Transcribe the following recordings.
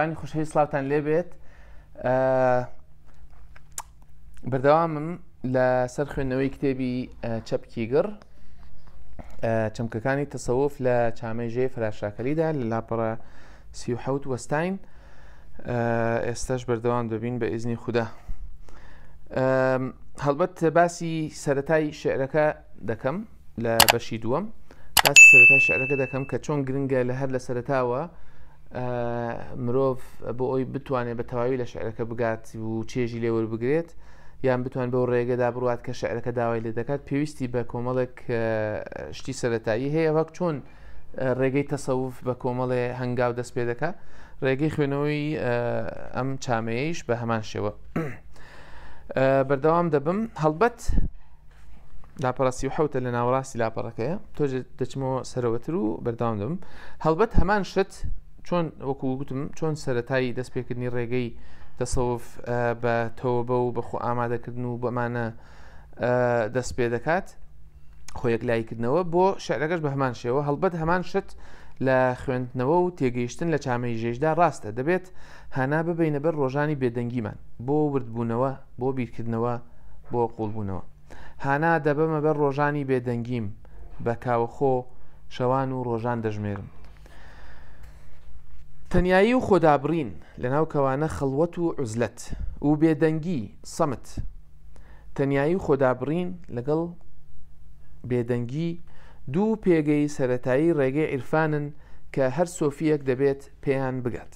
گۆڕانی خوشەوی سڵاوتان لێبێت. بەردەوامم لە سەر خوێندنەوەی کتێبی چەپکیگڕ چەمکەکانی تەسەوف لە چامەژێ فراشاکەلیدا لە لاپەڕە 37 وەستاین. ئێستاش بەردەوام دەبین بە ئیزنی خودا. هەڵبەت باسی سەرەتای شعرەکە دەکەم لە بەشی دووەم، باسی سەرەتای شعرەکە دەکەم کە چۆن گرنگە لە هەر لە سەرەتاوە مرۆڤ بۆ ئەوی بتوانێت بە تەواوی لە شعرەکە بگات و چێژی لێوەربگرێت یان بتوان بەو ڕێگەدا بڕوات کە شعرەکە داوای لێ دەکات، پێویستی بە کۆمەڵێک شتی سەرەتایی هەیە، وەک چۆن ڕێگەی تەسەوف بە کۆمەڵێ هەنگاو دەست پێ دەکات، ڕێگەی خوێنەوەی ئەم چامەیەیش بە هەمان شێوە بەردەوام دەبم. هەڵبەت لاپەڕە 37 لە ناوەڕاستی لاپەڕەکەیە، تۆ دەچمەوە سەرەوەتر و بەردەوام دەبم. هەڵبەت هەمان شت چۆن وەکو گوتم چۆن سەرەتایی دەستپێکردنی ڕێگەی تەسەوف بە تەوبە و بەخۆ ئامادەکردن و بەمانە دەست پێ دەکات، خۆ یەکلایکردنەوە بۆ شعرەکەش بە هەمان شێوە. هەڵبەت هەمان شت لە خوێندنەوە و تێگەیشتن لە چامەی ژێژدا ڕاستە، دەبێت هانا ببینە بەر ڕۆژانی بێدەنگیمان بۆ وردبوونەوە، بۆ بیرکردنەوە، بۆ قوڵبوونەوە. هانا دەبەمە بەر ڕۆژانی بێدەنگیم بە کاوەخۆ شەوان و ڕۆژان دەژمێرم. تەنیایی و خۆدابڕین لە ناو کەوانە خەڵوەت و عوزلەت و بێدەنگی سەمت. تەنیایی و خۆدابڕین لەگەڵ بێدەنگی دوو پێگەی سەرەتایی ڕێگەی عیرفانن کە هەر سۆفیەک دەبێت پێیان بگات.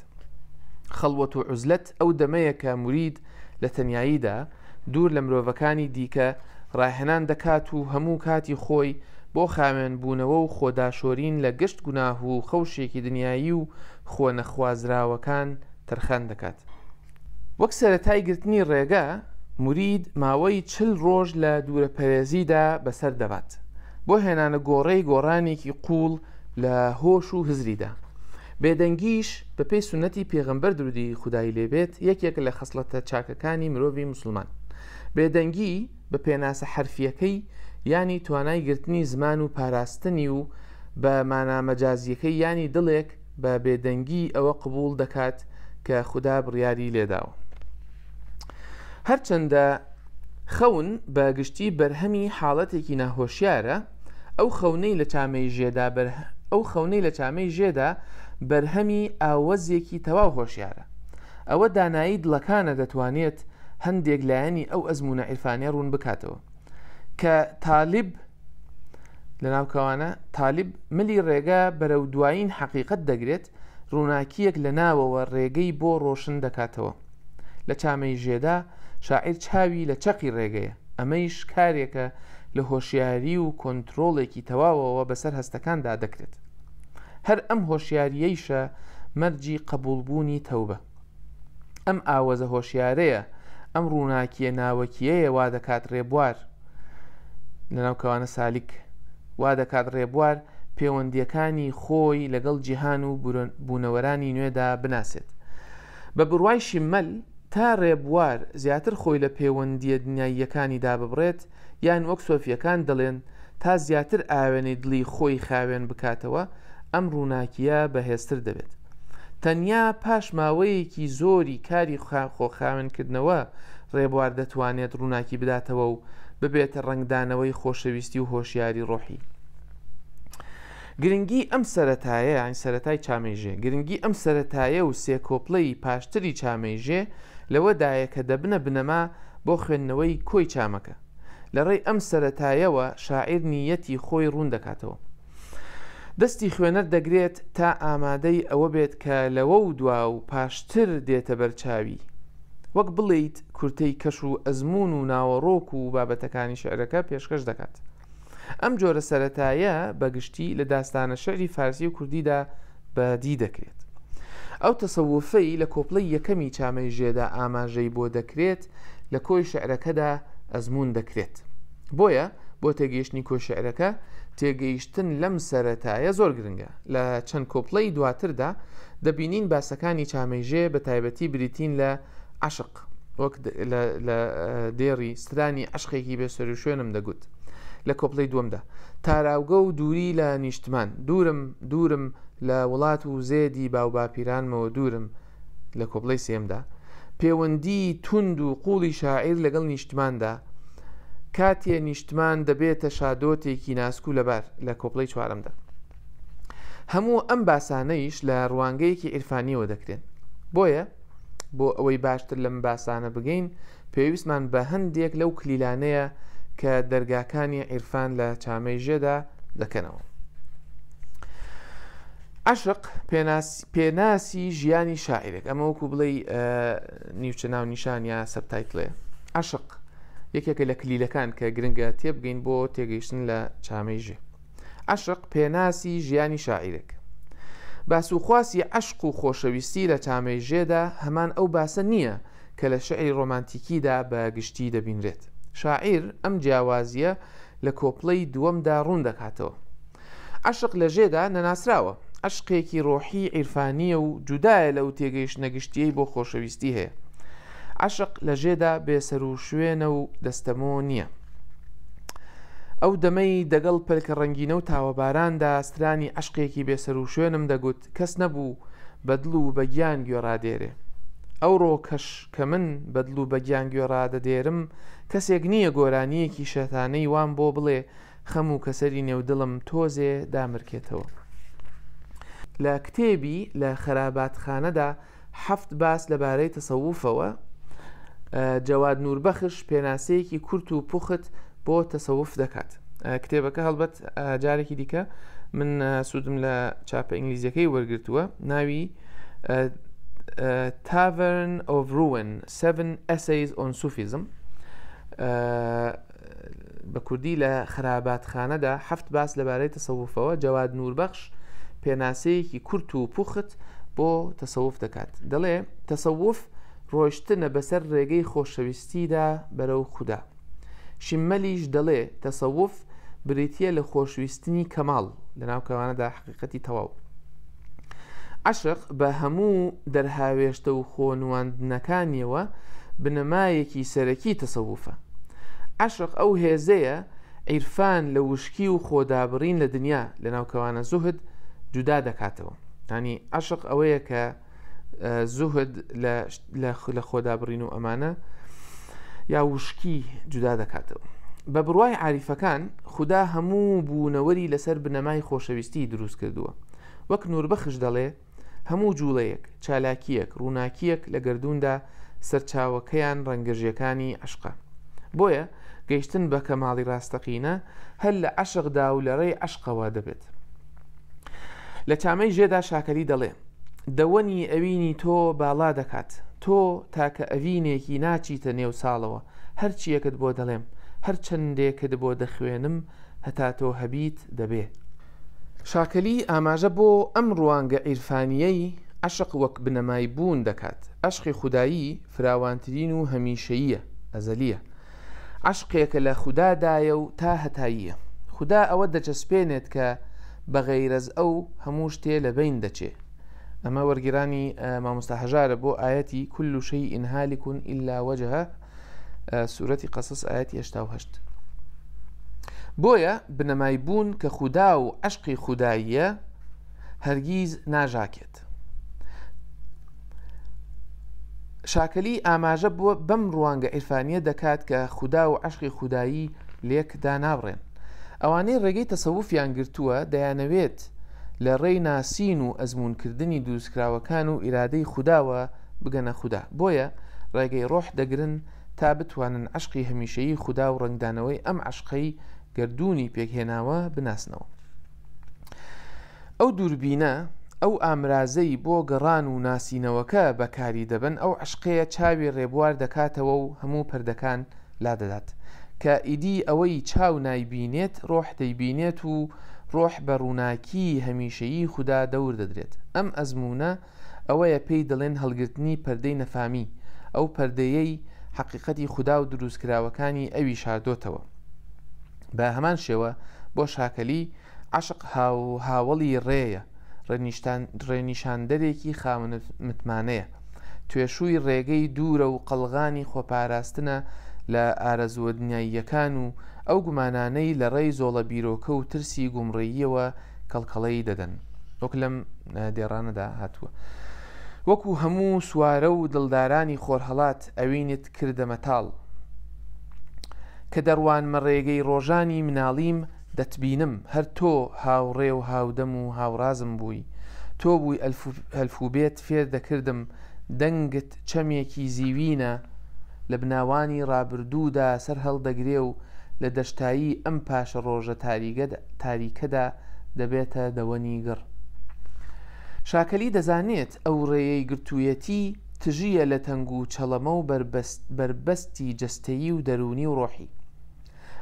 خەڵوەت و عوزلەت ئەو دەمەیە کە مورید لە تەنیاییدا دوور لە مرۆڤەکانی دیکە ڕاهێنان دەکات و هەموو کاتی خۆی بۆ خاوێن بوونەوە و خۆداشۆرین لە گشت گوناه و خەوشێکی دنیایی و خۆنەخوازراوەکان تەرخان دەکات. وەک سەرەتای گرتنی ڕێگە، مورید ماوەی 40 ڕۆژ لە دوورەپەرێزیدا بەسەر دەبات بۆ هێنانە گۆڕانێکی قوڵ لە هۆش و هزریدا. بێدەنگیش بە پێی سونەتی پێغەمبەر درودی خودای لێبێت یەکێک لە خەسڵەتە چاکەکانی مرۆڤی مسلمان. بێدەنگی بە پێناسە حرفیەکەی ینی توانای گرتنی زمان و پاراستنی و بە مانامەجازیەکەی ینی دڵێک بە بێدەنگی ئەوە قبول دەکات کە خوددا بڕیاری لێداوە. هەرچەندە خەون بە گشتی بەرهەمی حاڵەتێکی ناهۆشیارە، ئەو خەونەی لە چامەی ژێدا بەرهەمی ئاوەزێکی تەواو هۆشیارە. ئەوە دانایی دڵەکانە دەتوانێت هەندێک لایەنی ئەو ئەزمونە عیرفانیە ڕوون بکاتەوە کە تاالب لە ناوکەوانە تاالب ملی ڕێگە بەرەو دوایین حەقیقەت دەگرێت، ڕووناکیەک لە ناوەوە ڕێگەی بۆ ڕۆشن دەکاتەوە. لە چامەی ژێدا شاعیر چاوی لە چەقی ڕێگەیە، ئەمەیش کارێکە لە هۆشیاری و کۆنتترۆڵێکی تەواوەوە بەسەر هەستەکاندا دەکرێت. هەر ئەم هۆشیاریەیشە مەرجی قبولبوونی تەوبە. ئەم ئاوەزە هۆشیارەیە، ئەم ڕووناکیە ناوەکیەیە وا دەکات ڕێبوار لە ناوکەوانە سالیک، وا دەکات ڕێبوار پەیوەندیەکانی خۆی لەگەڵ جیهان و بوونەوەرانی نوێدا بناسێت. بە بڕوای شیمەل تا ڕێبوار زیاتر خۆی لە پەیوەندیە دنیاییەکانیدا ببڕێت، یان وەک سۆفیەکان دەڵێن تا زیاتر ئاوێنەی دڵی خۆی خاوێن بکاتەوە، ئەم ڕووناکیە بەهێزتر دەبێت. تەنیا پاش ماوەیەکی زۆری کاری خۆخاوێنکردنەوە ڕێبوار دەتوانێت ڕووناکی بداتەوە و ببێتە ڕنگدانەوەی خۆشەویستی و هۆشیاری ڕۆحی. گرنگی ئەم سەرەتایە یان سەرەتای چامەیژێ، گرنگی ئەم سەرەتایە و سێکۆپڵەی پاشتری چامەیژێ لەوەدایە کە دەبنە بنەما بۆ خوێندنەوەی کۆی چامەکە. لە ڕێی ئەم سەرەتایەوە شاعیر نیەتی خۆی ڕوون دەکاتەوە. دەستی خوێنەر دەگرێت تا ئامادەی ئەوە بێت کە لەوە و دوا و پاشتر دێتە بەرچاوی، وەک بڵیت کورتەی کەش و ئەزمون و ناوەڕۆک و بابەتەکانی شعرەکە پێشکەش دەکات. ئەم جۆرە سەرەتایە بەگشتی لە داستانە شعری فارسی و کوردیدا بەدی دەکرێت. ئەو تەسەووفەی لە کۆپڵەی یەکەمی چامەی ژێدا ئاماژەی بۆ دەکرێت لە کۆی شعرەکەدا ئەزمون دەکرێت. بۆیە بۆ تێگەیشتنی کۆی شعرەکە تێگەیشتن لەم سەرەتایە زۆر گرنگە. لە چەند کۆپڵەی دواتردا دەبینین باسەکانی چامەیژێ بە تایبەتی بریتین لە عەشق، وەک لە دێڕی سترانی عەشقێکی بێسەر و شوێنم دەگوت. لە کۆپڵەی دووەمدا تاراوگە و دووری لە نیشتمان، دوورم لە وڵات و زێدی باو باپیرانمەوە دوورم، لە کۆبڵەی سێمدا پەیوەندی تونند و قوڵی شاعیر لەگەڵ نیشتماندا کاتێ نیشتمان دەبێتە شادۆتێکی ناسک و لەبار لە کۆبڵەی چوارەمدا. هەموو ئەم باسانەیش لە ڕوانگەیەکی عیرفانیەوە دەکرێن. بۆیە بۆ ئەوەی باشتر لەم باسانە بگەین پێویستمان بە هەندێک لەو کلیلانەیە کە دەرگاکانی عیرفان لە چامەی ژێدا دەکەنەوە. عەشق پێناسی ژیانی شاعیرێک، ئەمە وەکو بڵێ نیوچە ناو نیشان یا سەبتایتڵێ. عەشق یەکێکە لە کلیلەکان کە گرنگە تێبگەین بۆ تێگەیشتن لە چامەی ژێ. عەشق پێناسی ژیانی شاعیرێک. باسوخواسی عەشق و خۆشەویستی لە چامەی ژێدا هەمان ئەو باسە نییە کە لە شعری ڕۆمانتیکیدا بە گشتی دەبینرێت. شاعیر ئەم جیاوازیە لە کۆپڵەی دووەمدا ڕوون دەکاتەوە. عەشق لە ژێدا نەناسراوە، عەشقێکی ڕۆحی عیرفانیە و جودایە لەو تێگەیشت نەگشتیەی بۆ خۆشەویستی هەیە. عەشق لە ژێدا بێسەر و شوێنە و دەستەمۆ نییە. ئەو دەمەی دەگەڵ پەلکە ڕەنگینە و تاوەباراندا سترانی عەشقێکی بێسەر و شوێنم دەگوت کەس نەبوو بەدڵ و بەگیان گوێڕادێرێ. ئەو ڕۆکەش کە من بەدڵ و بەگیان گوێڕادەدێرم کەسێک نییە گۆرانیەکی شەتانەی وام بۆ بڵێ خەم و کەسەری نێودڵم تۆزێ دامرکێتەوە. لە کتێبی لە خەراباتخانەدا 7 باس لەبارەی تەسەووفەوە جەواد نوربەخش پێناسەیەکی کورت و پوخت بۆ تەسەووف دەکات. کتێبەکە هەڵبەت جارێکی دیکە من سوودم لە چاپە ئینگلیزیەکەی وەرگرتووە، ناوی Tavern of Ruin 7 Essays on Sufism. بە کوردی لە خەراباتخانەدا 7 باس لەبارەی تەسەووفەوە جەواد نوربەخش پێناسەیەکی کورت و پوخت بۆ تەسەووف دەکات. دەڵێ تەسەووف ڕۆیشتنە بەسەر ڕێگەی خۆشەویستیدا بەرەو خودا. شیممەلیش دەڵێ تەسەووف بریتیە لە خۆشویستنی کەماڵ لەناو کەوانەدا حقیقەتی تەواو. عەشق بە هەموو دەرهاوێشتە و خۆنواندنەکانیەوە بنەمایەکی سەرەکی تەسەووفە. عەشق ئەو هێزەیە عیرفان لە وشکی و خۆدابڕین لە دنیا لەناو کەوانە زوهد جودا دەکاتەوە. ینی عەشق ئەوەیە کە زوهد لە خۆدابڕین و ئەمانە یا وشکی جودا دەکاتەوە. بە بڕوای عاریفەکان خودا هەموو بوونەوەری لەسەر بنەمای خۆشەویستی دروست کردووە. وەک نوربەخش دەڵێ هەموو جوڵەیەک چالاکیەک ڕووناکیەک لە گردووندا سەرچاوەکەیان ڕەنگەژیەکانی عەشقە. بۆیە گەیشتن بە کەماڵی ڕاستەقینە هەر لە عەشقدا و لە ڕێی عەشقەوە دەبێت. لە چامەی ژێدا شاکەری دەڵێ دەوەنی ئەوینی تۆ باڵا دەکات، تۆ تاکە ئەڤینێکی ناچیتە نێو ساڵەوە، هەرچیەکت بۆ دەڵێم هەر چەندێکت بۆ دەخوێنم هەتا تۆ هەبیت دەبێ. شاکەلی ئاماژە بۆ ئەم ڕوانگە عیرفانیەی عەشق وەک بنەمای بوون دەکات. عەشقی خودایی فراوانترین و هەمیشەییە، ئەزەلیە. عەشقێکە لە خودادایە و تا هەتاییە. خودا ئەوە دەچەسپێنێت کە بەغەیرەز ئەو هەموو شتێ لە بین دەچێ. ئەمە وەرگیرانی مامۆستا هەژارە بۆ ئاەتی كل شيء هالك إلا وجهه سوورەتی قەسەس ئاەتی 88. بۆیە بنەمای بوون کە خودا و عەشقی خوداییە هەرگیز ناژاکێت. شاکەلی ئاماژە بووە بەم ڕوانگە عیرفانیە دەکات کە خودا و عەشقی خودایی لێکدا ناڕێن. ئەوانەی ڕێگەی تەسەووفیان گرتووە دەیانەوێت لە ڕێی ناسین و ئەزمونکردنی دروستکراوەکان و ئیرادەی خوداوە بگەنە خودا. بۆیە ڕێگەی ڕۆح دەگرن تا بتوانن عەشقی هەمیشەیی خودا و ڕنگدانەوەی ئەم عەشقەی گردوونی پێکهێناوە بناسنەوە. ئەو دووربینە ئەو ئامرازەی بۆ گەڕان و ناسینەوەکە بەکاری دەبن ئەو عەشقەیە چاوی ڕێبوار دەکاتەوە و هەموو پەردەکان لادەدات کە ئیدی ئەوەی چاو نایبینێت ڕۆح دەیبینێت و ڕۆح بە ڕووناکی هەمیشەیی خودا دەور دەدرێت. ئەم ئەزمونە ئەوەیە پێی دەڵێن هەڵگرتنی پەردەی نەفامی، ئەو پەردەیەی حقیقەتی خودا و دروستکراوەکانی ئەوی شاردۆتەوە. بە هەمان شێوە بۆ شاکەلی عەشق هاوڵی ڕێیە، ڕێنیشاندەرێکی خاوەن متمانەیە، توێشووی ڕێگەی دوورە و قەڵغانی خۆپاراستنە لە ئارەزووە دنیاییەکان و ئەو گومانانەی لە ڕێی زۆڵە بیرۆکە و ترسی گومڕێییەوە کەڵکەڵەی دەدەن. وەک لەم دێڕانەدا هاتووە. وەکو هەموو سوارە و دڵدارانی خۆرهەڵات ئەوینت کردە مەتاڵ کە دەڕوانمە ڕێگەی ڕۆژانی مناڵیم دەتبینم هەر تۆ هاوڕێ و هاودەم و هاوڕازم بووی تۆ بووی ئەلفوبێت فێر دەکردم دەنگت چەمێکی زیوینە لە بناوانی ڕابردوودا سەر هەڵدەگرێ و لە دەشتایی ئەم پاشە ڕۆژە تاریکەدا دەبێتە دەوەنی گڕ. شاکەلی دەزانێت ئەو ڕێیەی گرتوویەتی تژیە لە تەنگ و چەڵەمە و بربەستی جەستەیی و دەرونی و ڕۆحی.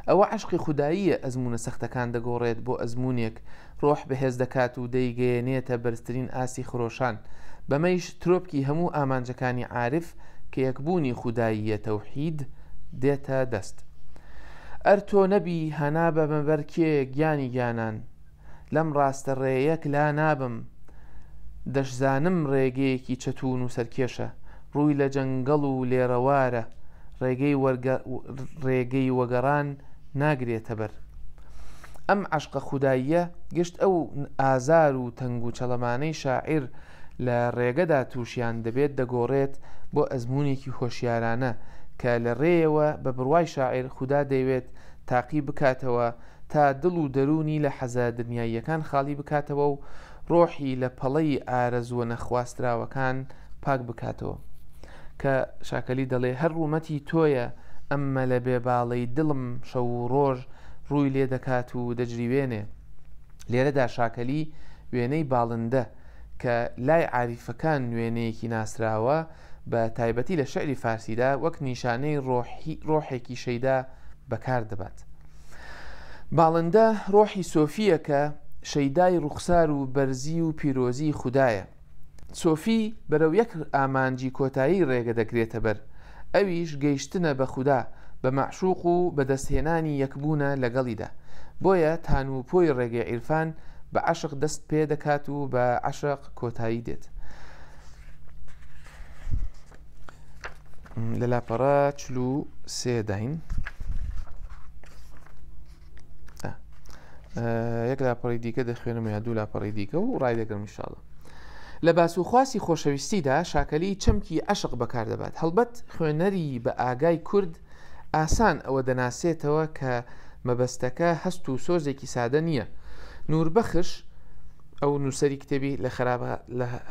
ئەوە عشقی خوداییە ئەزمونە سەختەکان دەگۆڕێت بۆ ئەزمونێک ڕۆح بەهێز دەکات و دەیگەیەنێتە بەرزترین ئاسی خرۆشان بەمەیش ترۆپکی هەموو ئامانجەکانی عارف کە یەکبوونی خوداییە تەوحید دێتە دەست. ئەر تۆ نەبی هەنا بە مەبەرکێ گیانی گیانان لەم ڕاستە ڕێیەک لا نابم دەشزانم ڕێگەیەکی چەتون و سەرکێشە ڕووی لە جەنگەڵ و لێرەوارە ڕێگەی وەگەڕان ناگرێتە بەر. ئەم عشقە خوداییە گشت ئەو ئازار و تەنگ و چەڵەمانەی شاعیر لە ڕێگەدا تووشیان دەبێت دەگۆڕێت بۆ ئەزمونێکی خۆشیارانە کە لە ڕێیەوە بە بڕوای شاعیر خوددا دەیوێت تاقی بکاتەوە تا دڵ و دەرونی لە حەزە دنیاییەکان خاڵی بکاتەوە و ڕۆحی لە پەڵەی ئارەزوە نەخواستراوەکان پاک بکاتەوە کە شاکەلی دەڵێ هەر ڕوومەتی تۆیە ئەممە لە بێباڵەی دڵم شەو و ڕۆژ ڕووی لێ دەکات و دەجریوێنێ. لێرەدا شاکەلی وێنەی باڵندە کە لای عاریفەکان وێنەیەکی ناسراوە بە تایبەتی لە شعری فارسیدا وەک نیشانەی ڕۆحێکی شەیدا بەکار دەبات. باڵندە ڕۆحی سۆفیە کە شەیدای ڕوخسار و بەرزی و پیرۆزی خوددایە. سۆفی بەرەو یەک ئامانجی کۆتایی ڕێگە دەگرێتە بەر ئەویش گەیشتنە بە خوددا بە مەعشوق و بەدەستهێنانی یەکبوونە لەگەڵیدا. بۆیە تانوپۆی ڕێگەی عیرفان بە عەشق دەست پێ دەکات و بە عەشق کۆتایی دێت. لە لاپەڕە 43 داین یەک لاپەڕی دیکە دەخوێنم یا دوو لاپەڕی دیکە و ڕای دەگەم ئینشاڵڵا. لە باسوخواسی خۆشەویستیدا شاکەلی چەمکی عەشق بەکار دەبات. هەڵبەت خوێنەری بە ئاگای کورد ئاسان ئەوە دەناسێتەوە کە مەبەستەکە هەست و سۆزێکی سادە نییە. نوربەخش ئەو نووسەری کتێبی لە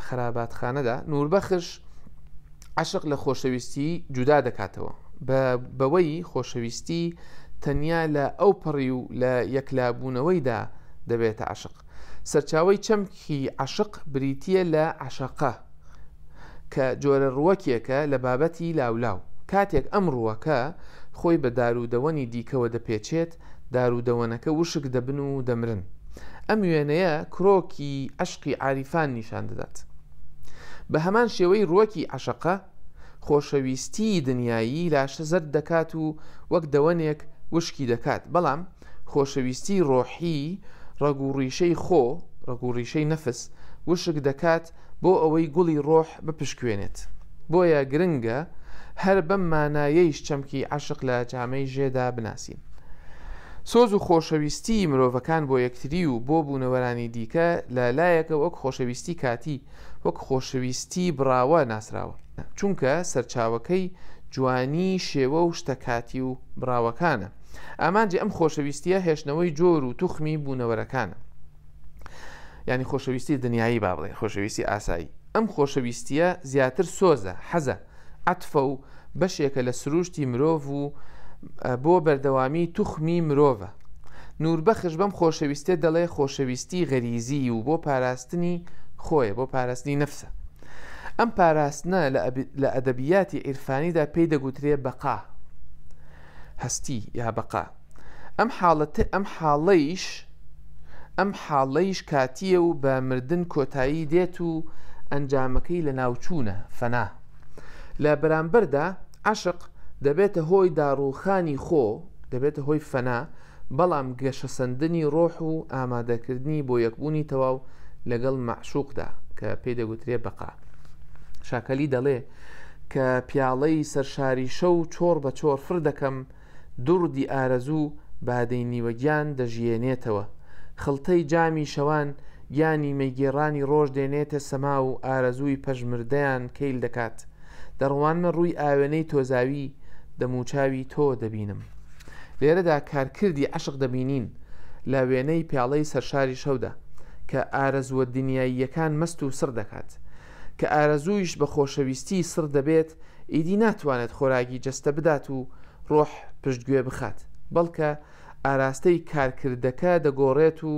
خەراباتخانەدا نوربەخش عەشق لە خۆشەویستی جودا دەکاتەوە بەوەی خۆشەویستی تەنیا لە ئەو پەڕی و لە یەکلابوونەوەیدا دەبێتە عەشق. سەرچاوەی چەمکی عەشق بریتیە لە عەشەقە کە جۆرە ڕووەکێکە لە بابەتی لاولاو. کاتێک ئەم ڕووەکە خۆی بە دارودەوەنی دیکەوە دەپێچێت دارودەوەنەکە وشک دەبن و دەمرن. ئەم وێنەیە کڕۆکی عەشقی عاریفان نیشان دەدات. بە هەمان شێوەی ڕووەکی عەشەقە خۆشەویستی دنیایی لاشە زەرد دەکات و وەک دەوەنێک وشکی دەکات. بەڵام خۆشەویستی ڕۆحی ڕەگوڕیشەی خۆ ڕەگوڕیشەی نەفس وشک دەکات بۆ ئەوەی گوڵی ڕۆح بپشکوێنێت. بۆیە گرنگە هەر بەم مانایەیش چەمکی عەشق لە جامەی ژێدا بناسین. سۆز و خۆشەویستی مرۆڤەکان بۆ یەکتری و بۆ بوونەوەرانی دیکە لە لایەکە وەک خۆشەویستی کاتی وەک خۆشەویستی بڕاوە ناسراوە چونکە سەرچاوەکەی جوانی شێوە و شتەکاتی و بڕاوەکانە. ئامانجی ئەم خۆشەویستیە هێشتنەوەی جۆر و توخمی بوونەوەرەکانە. یعنی خۆشەویستی دنیایی با بڵێ خۆشەویستی ئاسایی. ئەم خۆشەویستیە زیاتر سۆزە حەزە عەتفە و بەشێکە لە سروشتی مرۆڤ و بۆ بەردەوامی توخمی مرۆڤە. نوربەخش بەم خۆشەویستێ دەڵێ خۆشەویستی غەریزی و بۆ پاراستنی خۆیە بۆ پاراستنی نەفسە. ئەم پاراستنە لە ئەدەبیاتی عیرفانیدا پێی دەگوترێ بەقا هەستی یا بەقا. ئەم حاڵەیش کاتیە و بە مردن کۆتایی دێت و ئەنجامەکەی لە ناوچوونە فەنا. لە بەرامبەردا عەشق دەبێتە هۆی داڕوخانی خۆ دەبێتە هۆی فەنا بەڵام گەشەسەندنی ڕۆح و ئامادەکردنی بۆ یەکبوونی تەواو لەگەڵ مەعشوقدا کە پێی دەگوترێ بەقا. شاکەلی دەڵێ کە پیاڵەی سەرشاری شەو چۆر بە چۆر فر دەکەم دوڕدی ئارەزوو بادەی نیوەگیان دەژیێنێتەوە خڵتەی جامی شەوان گیانی مەیگێڕانی ڕۆژ دێنێتە سەما و ئارەزووی پەژمردەیان کەیل دەکات دەڕوانمە ڕووی ئاوێنەی تۆزاوی دەموچاوی تۆ دەبینم. لێرەدا کارکردی عەشق دەبینین لە وێنەی پیاڵەی سەرشاری شەودا کە ئارەزووە دنیاییەکان مەست و سڕ دەکات کە ئارەزوویش بە خۆشەویستی سڕ دەبێت ئیدی ناتوانێت خۆراکی جەستە بدات و ڕۆح پشتگوێ بخات بەڵکە ئاراستەی کارکردەکە دەگۆڕێت و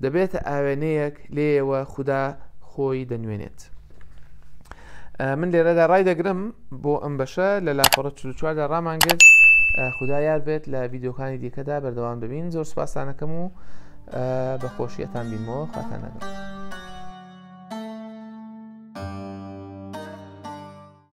دەبێتە ئاوێنەیەک لێەوە خوددا خۆی دەنوێنێت. من لێرەدا ڕای دەگرم بۆ ئەم بەشە لە لاپەڕە 44دا ڕامانگرت. خوددا یار بێت لە ڤیددیۆکانی دیکەدا بەردەوام ببین. زۆر سوپاسانەکەم و بەخۆشیەتان بینەوە. خواتان لەگەڵ.